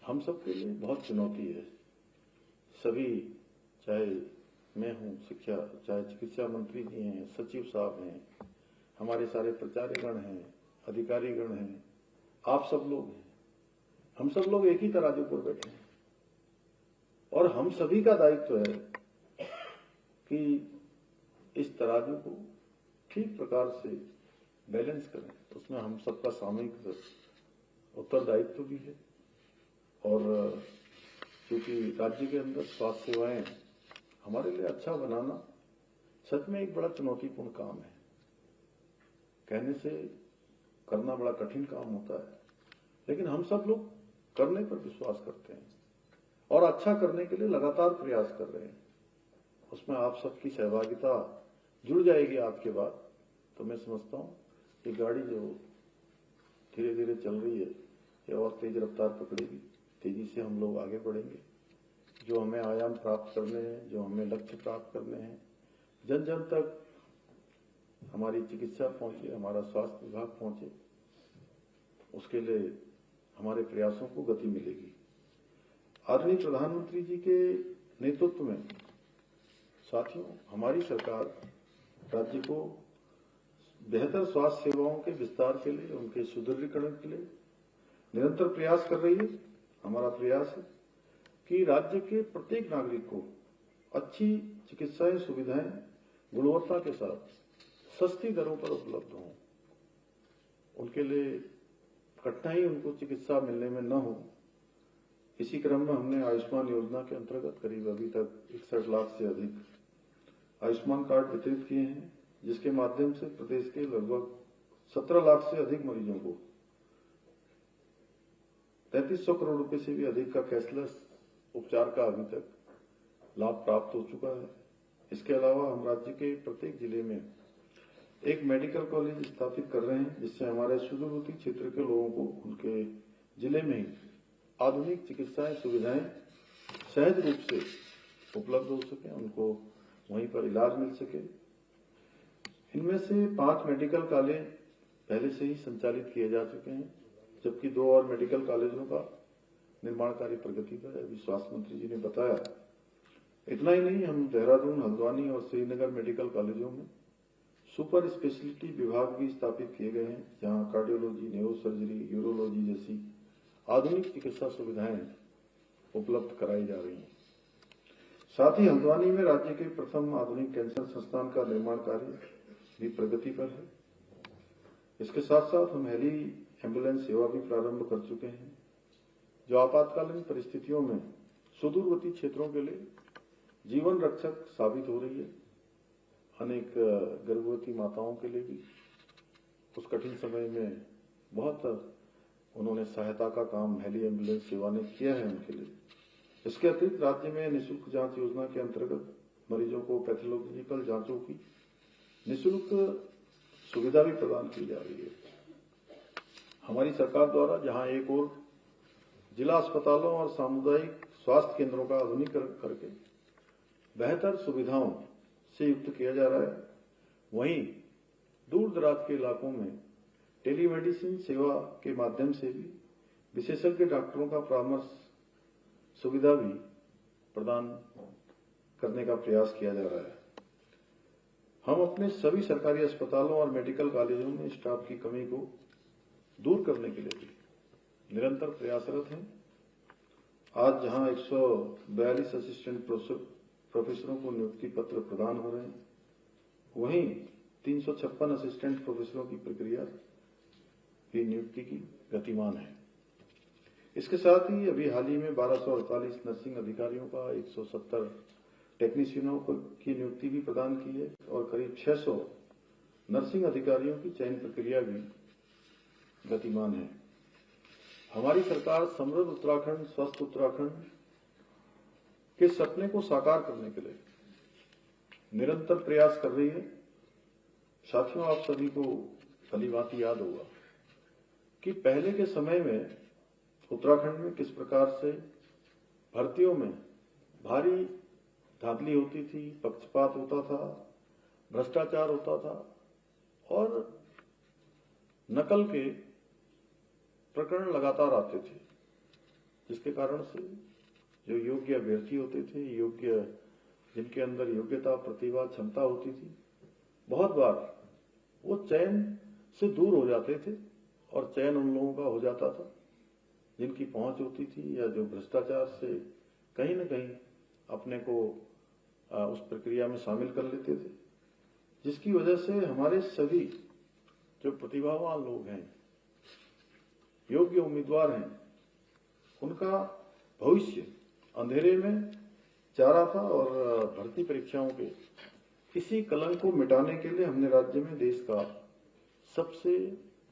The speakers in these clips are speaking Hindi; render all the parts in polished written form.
हम सब के लिए बहुत चुनौती है। सभी, चाहे मैं हूं शिक्षा, चाहे चिकित्सा मंत्री जी हैं, सचिव साहब हैं, हमारे सारे प्रचार्यगण हैं, अधिकारीगण हैं, आप सब लोग हैं, हम सब लोग एक ही तराजू पर बैठे हैं और हम सभी का दायित्व है कि इस तराजू को ठीक प्रकार से बैलेंस करें। उसमें हम सबका सामूहिक उत्तरदायित्व भी है। और क्योंकि राज्य के अंदर स्वास्थ्य सेवाएं हमारे लिए अच्छा बनाना सच में एक बड़ा चुनौतीपूर्ण काम है। कहने से करना बड़ा कठिन काम होता है, लेकिन हम सब लोग करने पर विश्वास करते हैं और अच्छा करने के लिए लगातार प्रयास कर रहे हैं। उसमें आप सबकी सहभागिता जुड़ जाएगी आज के बाद, तो मैं समझता हूं कि गाड़ी जो धीरे धीरे चल रही है ये और तेज रफ्तार पकड़ेगी, तेजी से हम लोग आगे बढ़ेंगे। जो हमें आयाम प्राप्त करने हैं, जो हमें लक्ष्य प्राप्त करने हैं, जन जन तक हमारी चिकित्सा पहुंचे, हमारा स्वास्थ्य विभाग पहुंचे, उसके लिए हमारे प्रयासों को गति मिलेगी। आदरणीय प्रधानमंत्री जी के नेतृत्व में साथियों, हमारी सरकार राज्य को बेहतर स्वास्थ्य सेवाओं के विस्तार के लिए, उनके सुदृढ़ीकरण के लिए निरंतर प्रयास कर रही है। हमारा प्रयास है कि राज्य के प्रत्येक नागरिक को अच्छी चिकित्सा सुविधाएं गुणवत्ता के साथ सस्ती दरों पर उपलब्ध हों, उनके लिए कठिनाई उनको चिकित्सा मिलने में न हो। इसी क्रम में हमने आयुष्मान योजना के अंतर्गत करीब अभी तक 61 लाख से अधिक आयुष्मान कार्ड वितरित किए हैं, जिसके माध्यम से प्रदेश के लगभग 17 लाख से अधिक मरीजों को 3300 करोड़ रुपए से भी अधिक का कैशलेस उपचार का अभी तक लाभ प्राप्त हो चुका है। इसके अलावा हम राज्य के प्रत्येक जिले में एक मेडिकल कॉलेज स्थापित कर रहे हैं, जिससे हमारे सुदूरवर्ती क्षेत्र के लोगों को उनके जिले में ही आधुनिक चिकित्सा सुविधाएं सहज रूप से उपलब्ध हो सके, उनको वहीं पर इलाज मिल सके। इनमें से 5 मेडिकल कॉलेज पहले से ही संचालित किए जा चुके हैं, जबकि 2 और मेडिकल कॉलेजों का निर्माण कार्य प्रगति पर है, अभी स्वास्थ्य मंत्री जी ने बताया। इतना ही नहीं, हम देहरादून, हल्द्वानी और श्रीनगर मेडिकल कॉलेजों में सुपर स्पेशलिटी विभाग भी स्थापित किए गए हैं, जहां कार्डियोलॉजी, न्यूरोसर्जरी, यूरोलॉजी जैसी आधुनिक चिकित्सा सुविधाएं उपलब्ध कराई जा रही हैं। साथ ही हल्द्वानी में राज्य के प्रथम आधुनिक कैंसर संस्थान का निर्माण कार्य भी प्रगति पर है। इसके साथ साथ हम हेली एम्बुलेंस सेवा भी प्रारंभ कर चुके हैं, जो आपातकालीन परिस्थितियों में सुदूरवर्ती क्षेत्रों के लिए जीवन रक्षक साबित हो रही है। अनेक गर्भवती माताओं के लिए भी उस कठिन समय में बहुत उन्होंने सहायता का काम हेली एम्बुलेंस सेवा ने किया है उनके लिए। इसके अतिरिक्त राज्य में निःशुल्क जांच योजना के अंतर्गत मरीजों को पैथोलॉजिकल जांचों की निःशुल्क सुविधा भी प्रदान की जा रही है। हमारी सरकार द्वारा जहां एक ओर जिला अस्पतालों और सामुदायिक स्वास्थ्य केंद्रों का आधुनिकीकरण करके बेहतर सुविधाओं से युक्त किया जा रहा है, वहीं दूर दराज के इलाकों में टेलीमेडिसिन सेवा के माध्यम से भी विशेषज्ञ डॉक्टरों का परामर्श सुविधा भी प्रदान करने का प्रयास किया जा रहा है। हम अपने सभी सरकारी अस्पतालों और मेडिकल कॉलेजों में स्टाफ की कमी को दूर करने के लिए भी निरंतर प्रयासरत हैं। आज जहां 142 असिस्टेंट प्रोफेसरों को नियुक्ति पत्र प्रदान हो रहे हैं, वहीं 356 असिस्टेंट प्रोफेसरों की प्रक्रिया की नियुक्ति की गतिमान है। इसके साथ ही अभी हाल ही में 1248 नर्सिंग अधिकारियों का 170 टेक्नीशियनों की नियुक्ति भी प्रदान की है और करीब 600 नर्सिंग अधिकारियों की चयन प्रक्रिया भी गतिमान है। हमारी सरकार समृद्ध उत्तराखंड, स्वस्थ उत्तराखंड के सपने को साकार करने के लिए निरंतर प्रयास कर रही है। साथियों, आप सभी को भलीभांति याद होगा कि पहले के समय में उत्तराखंड में किस प्रकार से भर्तियों में भारी धांधली होती थी, पक्षपात होता था, भ्रष्टाचार होता था और नकल के प्रकरण लगातार आते थे, जिसके कारण से जो योग्य अभ्यर्थी होते थे, जिनके अंदर योग्यता, प्रतिभा, क्षमता होती थी, बहुत बार वो चयन से दूर हो जाते थे और चयन उन लोगों का हो जाता था जिनकी पहुंच होती थी या जो भ्रष्टाचार से कहीं न कहीं अपने को उस प्रक्रिया में शामिल कर लेते थे, जिसकी वजह से हमारे सभी जो प्रतिभावान लोग हैं, योग्य उम्मीदवार हैं, उनका भविष्य अंधेरे में जा रहा था। और भर्ती परीक्षाओं के इसी कलंक को मिटाने के लिए हमने राज्य में देश का सबसे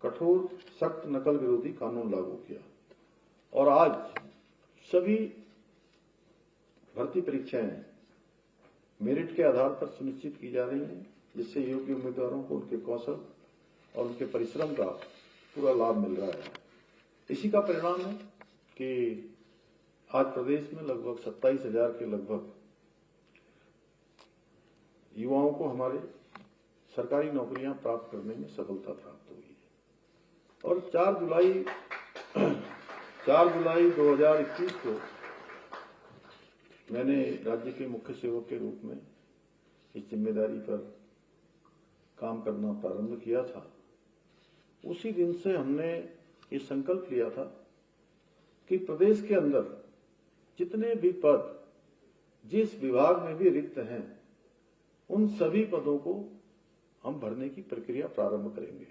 कठोर, सख्त नकल विरोधी कानून लागू किया और आज सभी भर्ती परीक्षाएं मेरिट के आधार पर सुनिश्चित की जा रही हैं, जिससे योग्य उम्मीदवारों को उनके कौशल और उनके परिश्रम का पूरा लाभ मिल रहा है। इसी का परिणाम है कि आज प्रदेश में लगभग 27,000 के लगभग युवाओं को हमारे सरकारी नौकरियां प्राप्त करने में सफलता प्राप्त हुई है। और 4 जुलाई 2021 को मैंने राज्य के मुख्य सेवक के रूप में इस जिम्मेदारी पर काम करना प्रारंभ किया था। उसी दिन से हमने ये संकल्प लिया था कि प्रदेश के अंदर जितने भी पद जिस विभाग में भी रिक्त हैं, उन सभी पदों को हम भरने की प्रक्रिया प्रारंभ करेंगे।